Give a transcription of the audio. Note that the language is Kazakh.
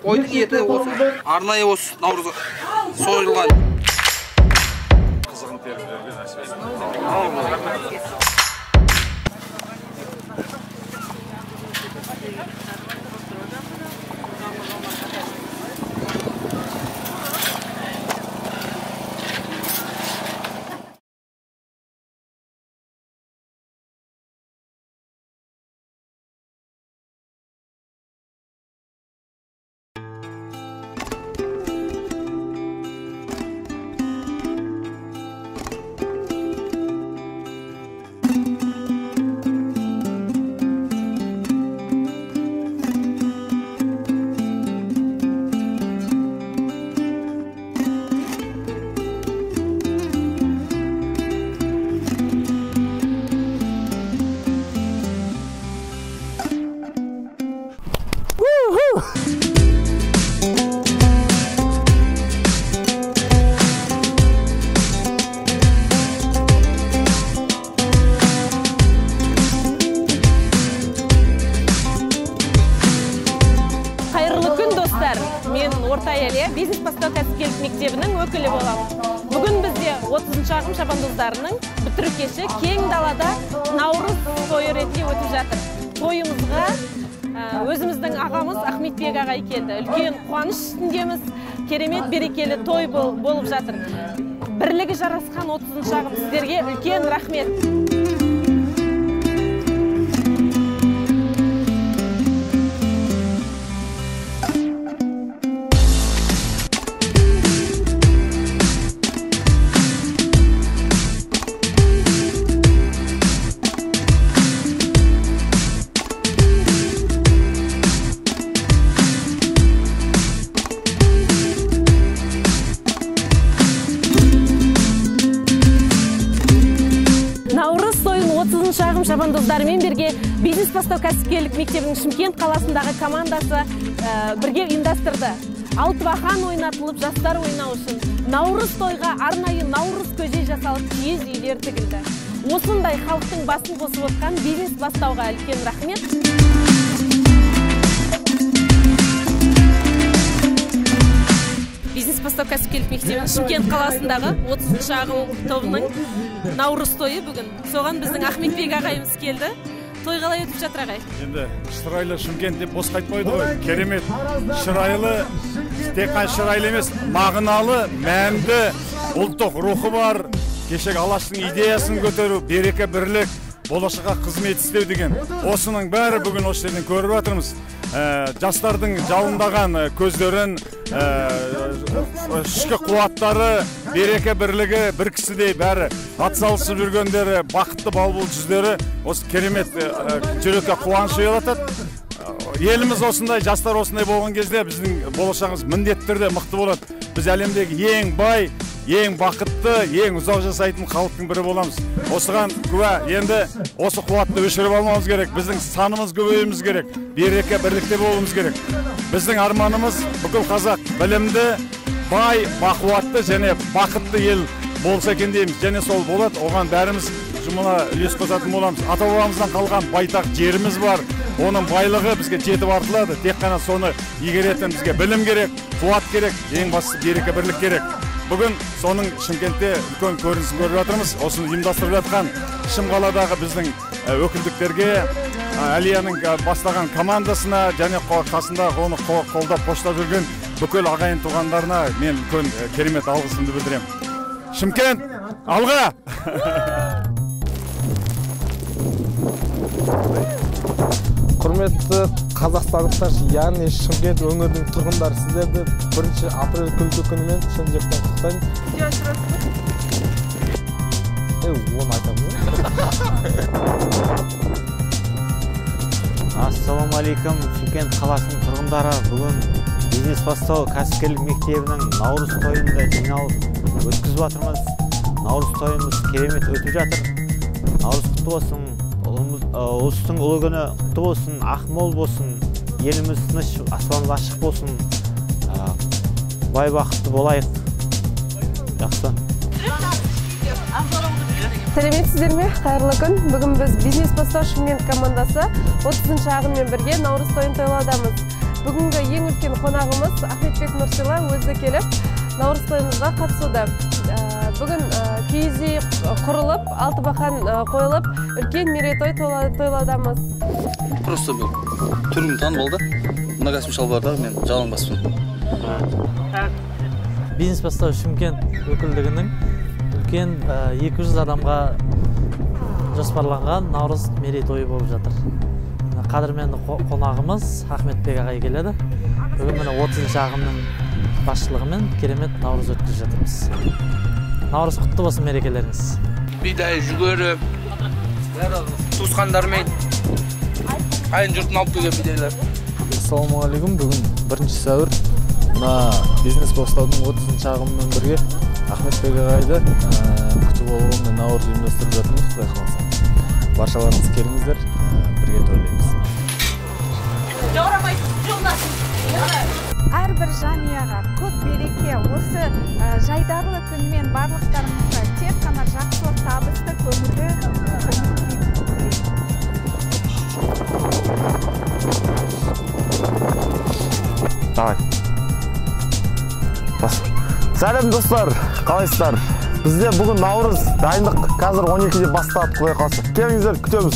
Қойдың еті осы арнайы осы наурызға сойылған. Қызығын теріп жүрген әсіресе. Бизнес бастау кәсіпкерлік мектебінің өкілі боламын. Бүгін бізде 30 шағым шабандоздарының бітіру кеші кең далада наурыз тойы ретінде өтіп жатыр. Тойымызға өзіміздің ағамыз Ахметбек ағай келді. Үлкен қуаныш үстіндеміз, керемет берекелі той болып жатыр. Бірлігі жарасқан 30 шағым сіздерге үлкен рахмет. Шағым шабандоздарымен бірге бизнес бастау кәсіпкерлік мектебінің Шымкент қаласындағы командасы бірге ұйымдастырды. Алтыбақан ойнатылып, жастар ойнау үшін наурыз тойға арнайы наурыз көже жасалып, киіз үйлер тігілді. Осындай халықтың басын қосып отқан бизнес бастауға үлкен рахмет. Бизнес бастау кәсіпкерлік мектебінің Шымкент қаласындағы 30 шағым тобының наурыз тойы бүгін. Соған біздің Ахметбек ағайымыз келді. Той қалай өтіп жатыр ағай? Енді шырайлы Шымкент деп бос қайтпайды ғой. Керемет. Шырайлы, тек қана шырайлы емес, мағыналы, мәнді, ұлттық рухы бар. Кешегі Алаштың идеясын көтеру, береке бірлік, болашаққа қызмет істеу деген. Осының бәрі бүгін осы жерден көріп жатырмыз. Жастардың жалындаған көздерін, ішкі қуаттары, береке бірлігі бір кісідей бәрі атсалысып жүргендері, бақытты балбұл жүздері осы керемет жүрекке қуаныш ұялатады. Еліміз осындай, жастар осындай болған кезде біздің болашағымыз міндетті түрде мықты болады. Біз әлемдегі ең бай, ең бақытты, ең ұзақ жасайтын халықтың бірі боламыз. Осыған куә, енді осы қуатты өшіріп алмауымыз керек. Біздің санымыз көбеюіміз керек. Береке бірлікте болуымыз керек. Біздің арманымыз бүкіл қазақ білімді, бай, бақуатты және бақытты ел болса екен дейміз. Және сол болады. Оған бәріміз жұмыла үлес қосатын боламыз. Ата-бабамыздан қалған байтақ жеріміз бар. Оның байлығы бізге жетіп артылады. Тек қана соны игеретін бізге білім керек, қуат керек, ең бастысы береке бірлік керек. Бүгін соның Шымкентте үлкен көрінісін көріп жатырмыз. Осыны ұйымдастырып жатқан Шымқаладағы біздің өкілдіктерге, Әлияның бастаған командасына және қасында оны қолдап қоштап жүрген бүкіл ағайын туғандарына мен үлкен керемет алғысымды білдіремін. Шымкент, алға! Құрметті қазақстандықтар, яғни Шымкент өңірінің тұрғындары, сіздерді 1 апрель күнімен шын жақтан құттықтаймын. Видео ашырасыздар? Оны айтамын. Ассалаумалейкум, Шымкент қаласының тұрғындары, бүгін бизнес бастау кәсіпкерлік мектебінің наурыз тойында жиналып өткізіп жатырмыз. Наурыз тойымыз керемет өтіп жатыр. Наурыз құтты болсын. Ұлыстың ұлы күні құтты болсын, ақмол болсын, еліміз тыныш, аспанымыз ашық болсын, бай бақытты болайық. Жақсы. Сәлеметсіздер ме? Қайырлы күн. Бүгін біз бизнес бастау Шымкент командасы 30 шағыммен бірге наурыз тойын тойлаудамыз. Бүгінгі ең үлкен қонағымыз Ахметбек Нұрсила өзі келіп, наурыз тойымызға қатысуда. Бүгін киіз үй құрылып, алты бақан қойылып, үлкен мерейтой тойлаудамыз. Просто бұл түрім танып алды. Мына кәсіп шалбарда мен жалаңбаспын. Бизнес бастау Шымкент өкілдігінің үлкен 200 адамға жоспарланған наурыз мерейтойы болып жатыр. Қадірменді қонағымыз Ахметбек ағай келеді. Бүгін міне 30 ағымның басшылығымен керемет наурыз өткізіп жатырмыз. Наурыз құтты болсын мерекелеріңіз. Бидай, жүгері, туысқандармен қайын жұртын алып келген бидайлар. Ассалаумағалейкум. Бүгін 1 сәуір. Мына бизнес бастаудың 30 ағымымен бірге Ахметбек ағайды күтіп алуымен наурыз ұйымдастырып жатырмыз. Құдай қаласа. Баршаларыңыз келіңіздер, бірге тойлаймыз. Әрбір жанұяға көп береке, осы жайдарлы күнмен барлықтарыңызға тек қана жақсылық, табысты, көңілді Давай. Сәлем достар, қалайсыздар? Бізде бүгін наурыз дайындық қазір 12-де басталады, құдай қаласа. Келіңіздер, күтеміз.